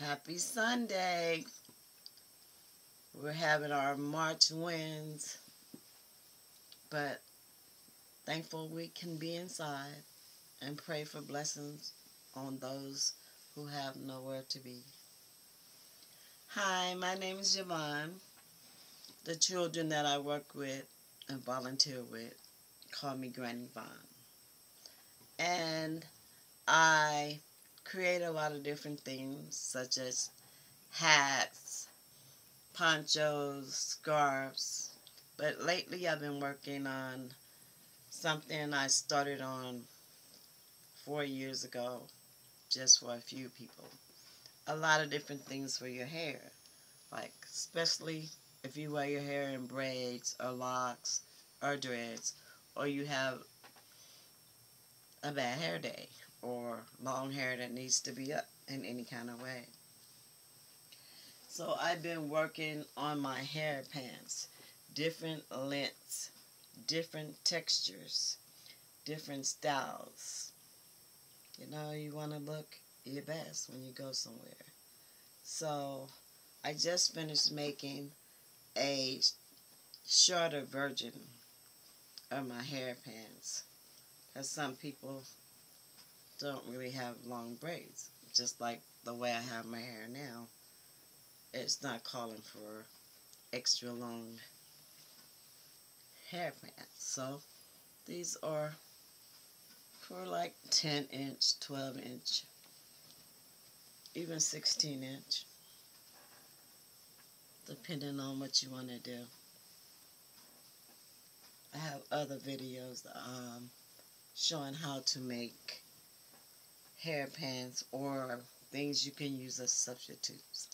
Happy Sunday. We're having our March winds, but thankful we can be inside and pray for blessings on those who have nowhere to be. Hi, my name is Yvonne. The children that I work with and volunteer with call me Granny Yvonne. And I create a lot of different things such as hats, ponchos, scarves, but lately I've been working on something I started on 4 years ago just for a few people. A lot of different things for your hair, like especially if you wear your hair in braids or locks or dreads, or you have a bad hair day or long hair that needs to be up in any kind of way. So I've been working on my hair pants, different lengths, different textures, different styles. You know, you want to look your best when you go somewhere. So I just finished making a shorter version of my hair pants, because some people don't really have long braids, just like the way I have my hair now. It's not calling for extra long hair pants. So these are for like 10-inch, 12-inch, even 16-inch, depending on what you want to do. I have other videos showing how to make hair pants or things you can use as substitutes.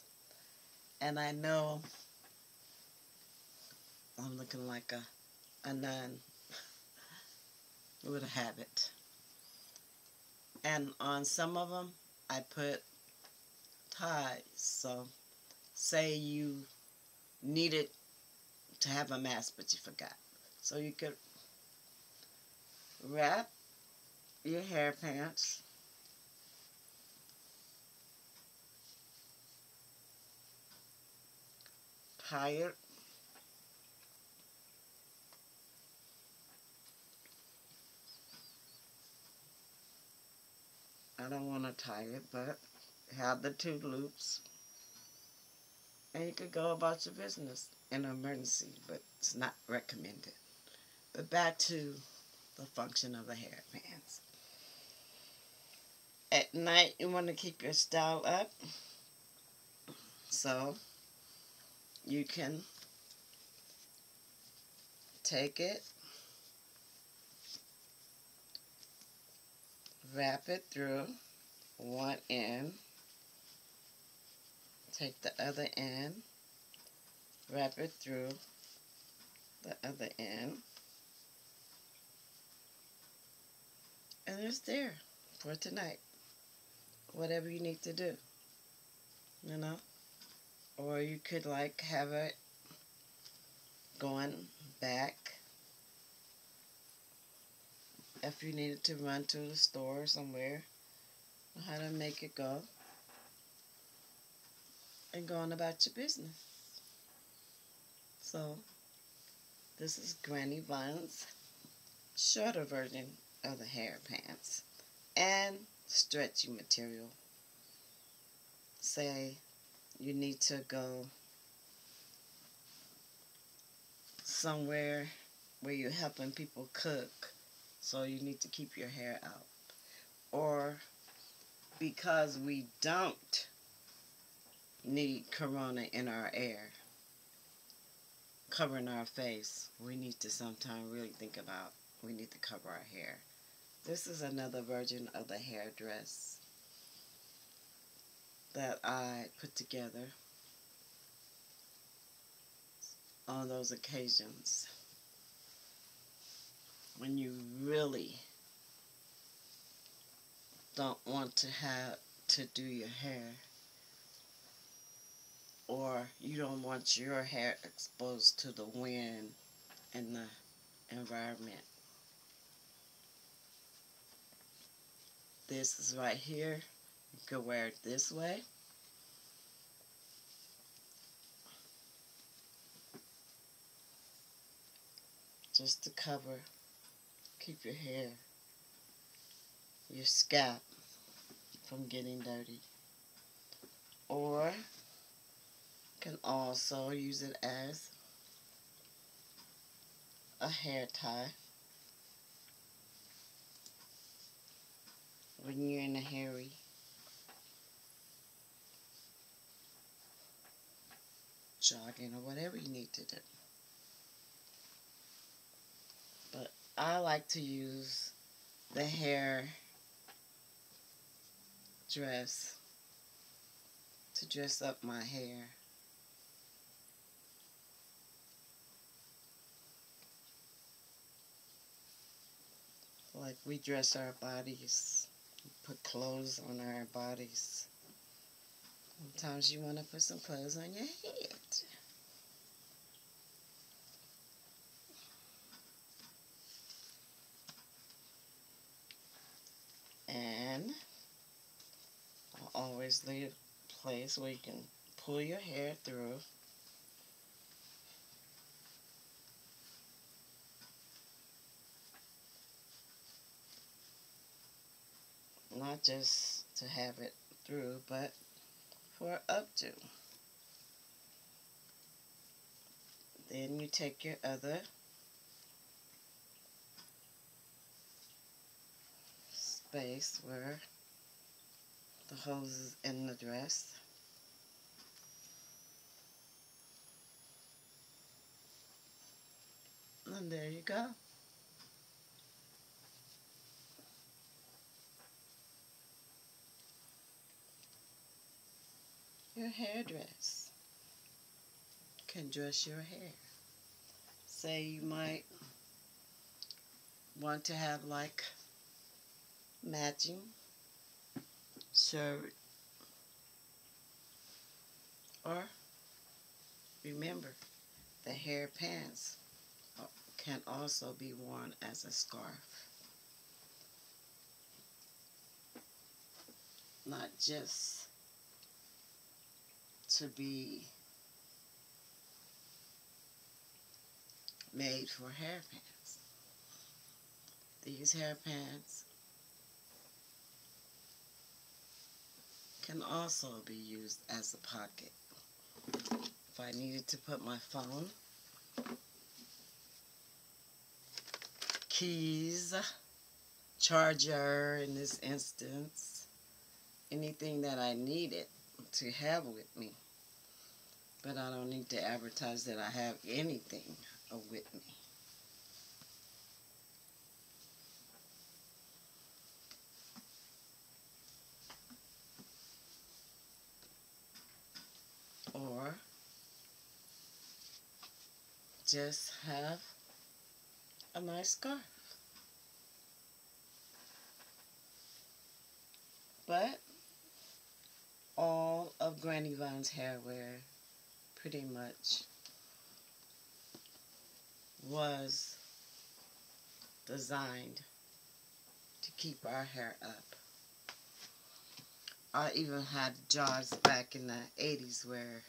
And I know I'm looking like a nun with a habit. And on some of them, I put ties. So say you needed to have a mask, but you forgot. So you could wrap your hair pants, tie it, I don't want to tie it, but have the 2 loops, and you could go about your business in an emergency, but it's not recommended. But back to the function of the hair pants. At night, you want to keep your style up, so you can take it, wrap it through one end, take the other end, wrap it through the other end, and it's there for tonight. Whatever you need to do, you know. Or you could like have it going back if you needed to run to the store or somewhere, know how to make it go, and go on about your business. So this is Granny Yvonne's shorter version of the hair pants and stretchy material. Say you need to go somewhere where you're helping people cook, so you need to keep your hair out. Or because we don't need corona in our air covering our face, we need to sometimes really think about we need to cover our hair. This is another version of the hair dress that I put together on those occasions when you really don't want to have to do your hair, or you don't want your hair exposed to the wind and the environment. This is right here. You could wear it this way, just to cover, keep your hair, your scalp from getting dirty. Or can also use it as a hair tie when you're in a hurry. Jogging or whatever you need to do. But I like to use the hair dress to dress up my hair. Like we dress our bodies, put clothes on our bodies. Sometimes you want to put some clothes on your head. And I'll always leave a place where you can pull your hair through. Not just to have it through, but for updo. Then you take your other space where the hose is in the dress. And there you go. Your hair dress can dress your hair. Say you might want to have like matching shirt, or remember the hair pants can also be worn as a scarf, not just to be made for hair pants. These hair pants can also be used as a pocket. If I needed to put my phone, keys, charger in this instance, anything that I needed to have with me. But I don't need to advertise that I have anything with me. Or just have a nice scarf. But all of Granny Yvonne's hair wear pretty much was designed to keep our hair up. I even had jobs back in the 80s where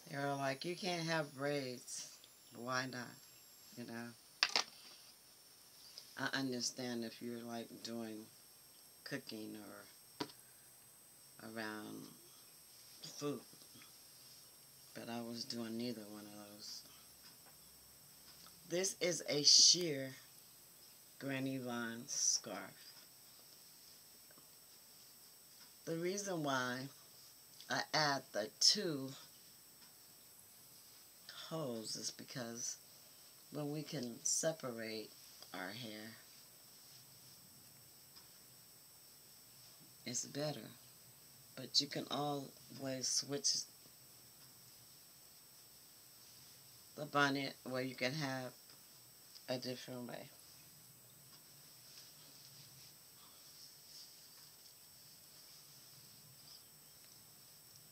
they were like, you can't have braids. Why not? You know? I understand if you're like doing cooking or around food, but I was doing neither one of those. This is a sheer Granny Yvonne scarf. The reason why I add the two holes is because when we can separate our hair, it's better. But you can always switch the bonnet where you can have a different way.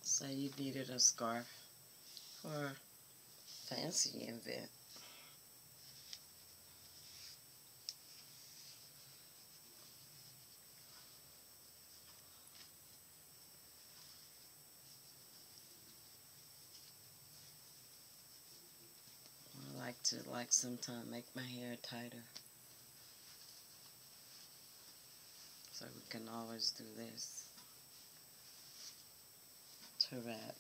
So you needed a scarf for a fancy event. I like to like sometimes make my hair tighter. So we can always do this to wrap.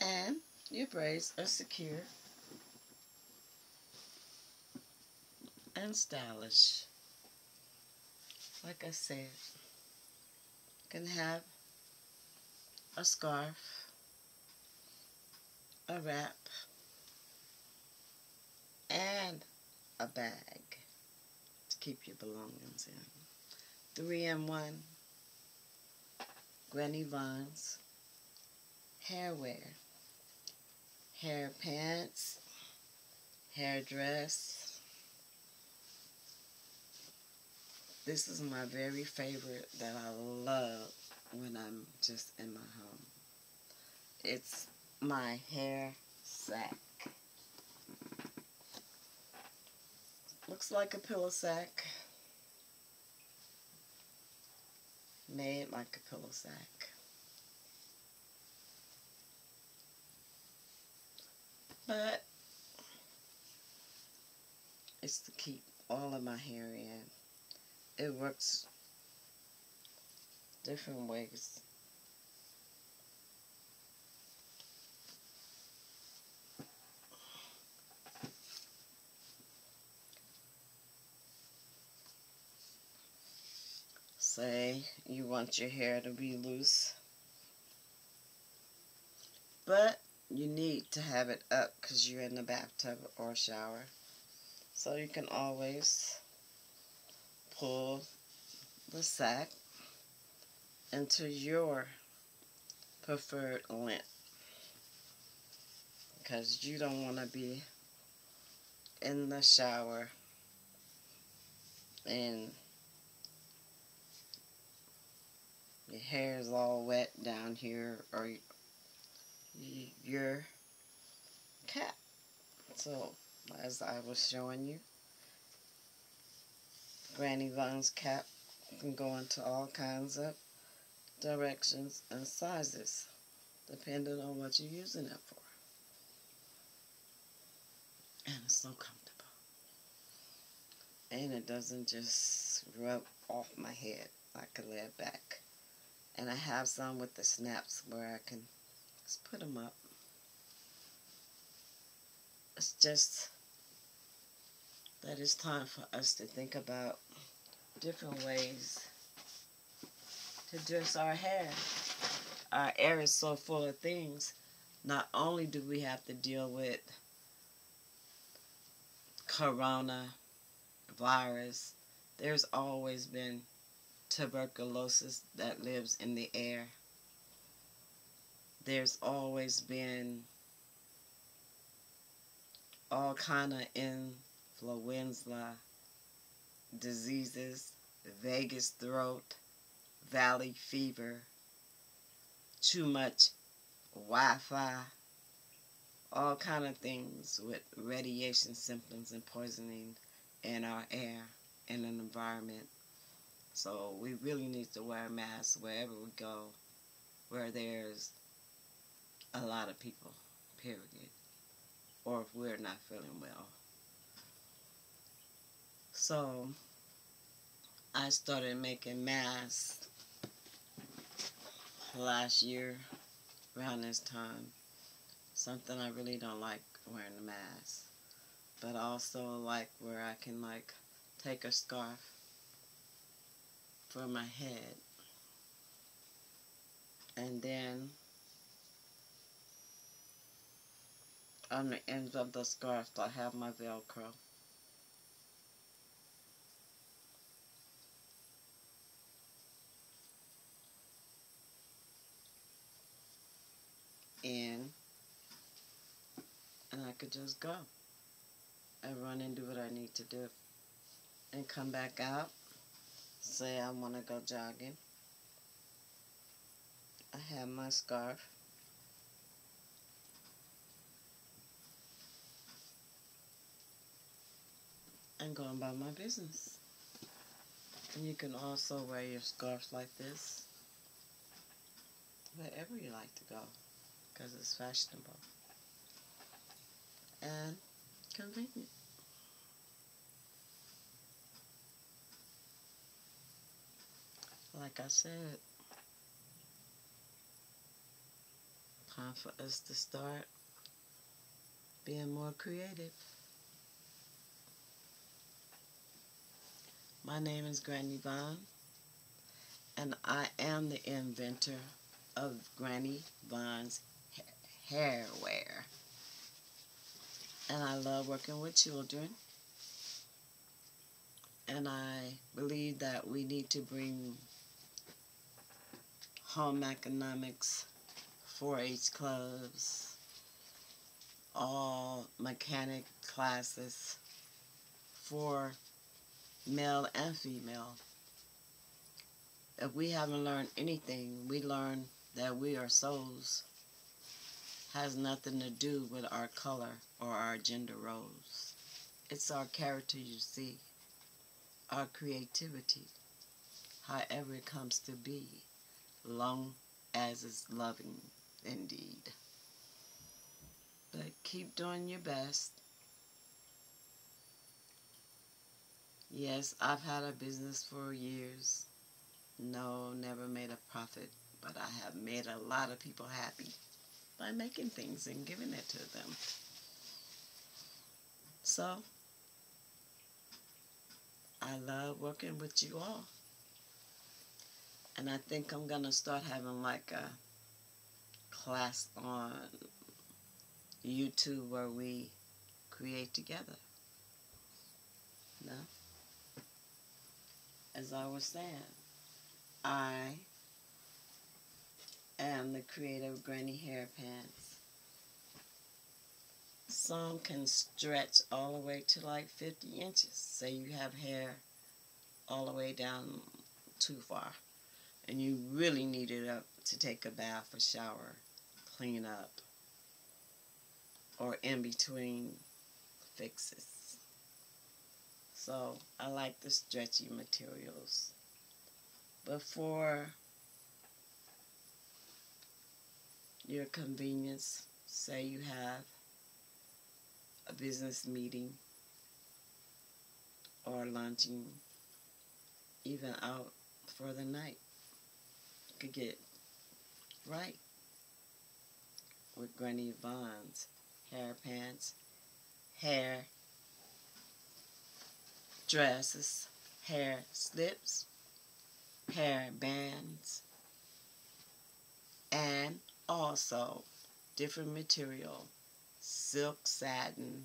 And your braids are secure and stylish. Like I said, you can have a scarf, a wrap, and a bag to keep your belongings in. 3-in-1 Granny Yvonne's hair wear. Hair pants, hair dress. This is my very favorite that I love when I'm just in my home. It's my hair sack. Looks like a pillow sack. Made like a pillow sack. But it's to keep all of my hair in. It works different ways. Say you want your hair to be loose, but you need to have it up because you're in the bathtub or shower. So you can always pull the sack into your preferred length, because you don't want to be in the shower and your hair is all wet down here or your cap. So as I was showing you, Granny Yvonne's cap can go into all kinds of directions and sizes depending on what you're using it for. And it's so comfortable. And it doesn't just rub off my head like a laid back. And I have some with the snaps where I can just put them up. It's just that it's time for us to think about different ways to dress our hair. Our hair is so full of things. Not only do we have to deal with coronavirus, there's always been tuberculosis that lives in the air. There's always been all kind of influenza diseases, Vegas throat, valley fever, too much Wi-Fi, all kind of things with radiation symptoms and poisoning in our air and an environment. So we really need to wear masks wherever we go, where there's a lot of people, period, or if we're not feeling well. So I started making masks last year around this time. Something I really don't like wearing a mask, but also like where I can like take a scarf for my head, and then on the ends of the scarf I have my Velcro. In, and I could just go and run and do what I need to do and come back out, say I want to go jogging. I have my scarf. And go about my business. And you can also wear your scarves like this wherever you like to go, because it's fashionable and convenient. Like I said, time for us to start being more creative. My name is Granny Yvonne, and I am the inventor of Granny Yvonne's hair wear. And I love working with children. And I believe that we need to bring home economics, 4-H clubs, all mechanic classes for male and female. If we haven't learned anything, we learn that we are souls. Has nothing to do with our color or our gender roles. It's our character you see, our creativity, however it comes to be, long as it's loving indeed. But keep doing your best. Yes, I've had a business for years. No, never made a profit, but I have made a lot of people happy by making things and giving it to them. So, I love working with you all. And I think I'm going to start having like a class on YouTube where we create together. No? As I was saying, I am the creator of Granny Hair Pants. Some can stretch all the way to like 50 inches. Say you have hair all the way down too far, and you really need it up to take a bath or shower, clean up, or in between fixes. So I like the stretchy materials. But for your convenience, say you have a business meeting or launching, even out for the night, you could get right with Granny Yvonne's hair pants, hair dresses, hair slips, hair bands, and also different material, silk, satin,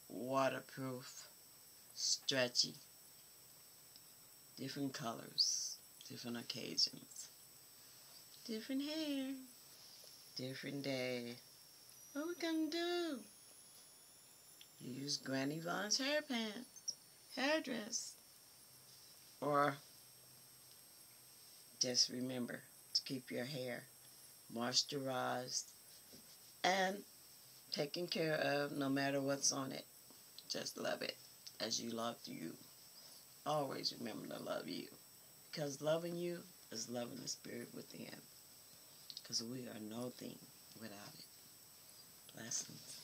waterproof, stretchy, different colors, different occasions, different hair, different day. What we gonna do? Use Granny Yvonne's hair pants, hair dress, or just remember to keep your hair moisturized and taken care of no matter what's on it. Just love it as you love you. Always remember to love you, because loving you is loving the spirit within, because we are nothing without it. Blessings.